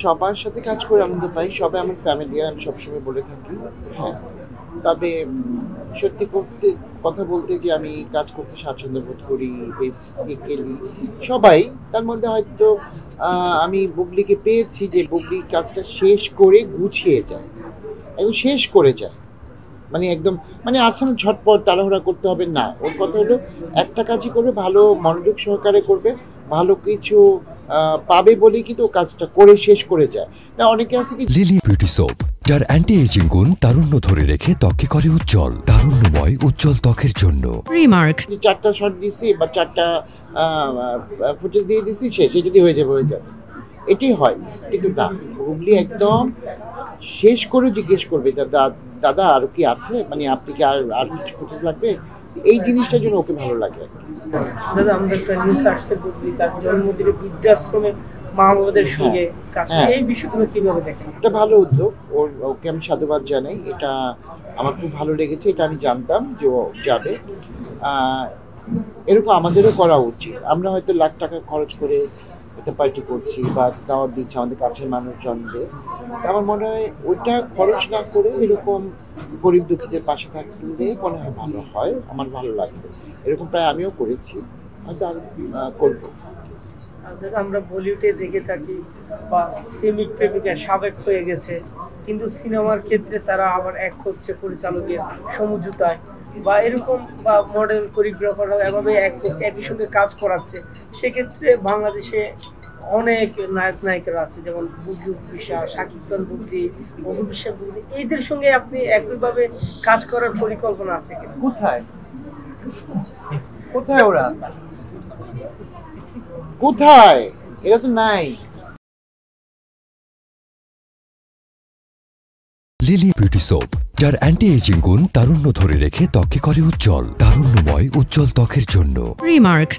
সবার সাথে কাজ করে আনন্দ পাই। সবাই আমার ফ্যামিলিয়ার, আমি সবসময় বলে থাকি। হ্যাঁ, তবে সত্যি কথা বলতে যে আমি কাজ করতে স্বাচ্ছন্দ্য বোধ করি বেসিক্যালি সবাই। তার মধ্যে হয়তো আমি বুবলিকে পেয়েছি যে বুবলি কাজটা শেষ করে গুছিয়ে যায়। একদম শেষ করে যায়। মানে একদম মানে আছে না ঝটপট তাড়াহুড়া করতে হবে না। ওর কথা হলো একটা কাজই করবে, ভালো মনোযোগ সহকারে করবে। ভালো কিছু পাবে বলেই কিন্তু ও কাজটা করে শেষ করে যায়। না অনেকে আছে কি লিলি বিউটি সোপ, যার অ্যান্টি এজিং গুণ তারুণ্য ধরে রেখে ত্বককে করে উজ্জ্বল। তারুণ্যময় উজ্জ্বল ত্বকের জন্য রিমার্ক। ৪টা শট দিছি বা ৪টা ফুটেজ দিয়ে দিছি, শেষ। এটা দিয়ে হয়ে যাবে। এটাই হয়। কিন্তু না, বুবলি একদম শেষ করে জিজ্ঞেস করবে, দাদা আরো কি আছে? মানে আপনি কি আর কিছু ফুটেজ লাগবে? এই জিনিসটার জন্য ওকে ভালো লাগে আরকি। দাদা আমাদের একটা নিউজ আসছে বুবলি তার জন্মদিনে বৃদ্ধাশ্রমে মা-বাবাদের সঙ্গে কাজ করে। এই বিষয়গুলো কিভাবে দেখেন? এটা ভালো উদ্যোগ। ওকে আমি সাধুবাদ জানাই। এটা আমার খুব ভালো লেগেছে। এটা আমি জানতাম যে ও যাবে। এরকম আমাদেরও করা উচিত। আমরা হয়তো লাখ টাকা খরচ করে একটা পার্টি করছি বা দাওয়াত দিচ্ছি আমাদের কাছের মানুষজনদের। আমার মনে হয় ওইটা খরচ না করে এরকম গরিব দুঃখীদের পাশে থাকলে মনে হয় ভালো হয়। আমার ভালো লাগবে। এরকম প্রায় আমিও করেছি। হয়তো আর করবো। দাদা আমরা বলিউডে দেখে থাকি বা প্রেমিকা সাবেক হয়ে গেছে, কিন্তু সিনেমার ক্ষেত্রে তারা আবার এক হচ্ছে পরিচালকের সমঝোতায় বা এরকম বা মডেল কোরিওগ্রাফাররা এভাবে এক করছে, একই সঙ্গে কাজ করাচ্ছে। সেক্ষেত্রে বাংলাদেশে অনেক নায়ক নায়িকারা আছে, যেমন বুবলি বিশ্বাস, শাকিব খান বুবলি, অপু বিশ্বাস বুবলি, এদের সঙ্গে আপনি একইভাবে কাজ করার পরিকল্পনা আছে কিনা? কোথায় ওরা? কোথায়? এরা তো নাই। লিলি বিউটি সোপ, যার অ্যান্টি এজিং গুণ তারুণ্য ধরে রেখে ত্বককে করে উজ্জ্বল। তারুণ্যময় উজ্জ্বল ত্বকের জন্য। রিমার্ক।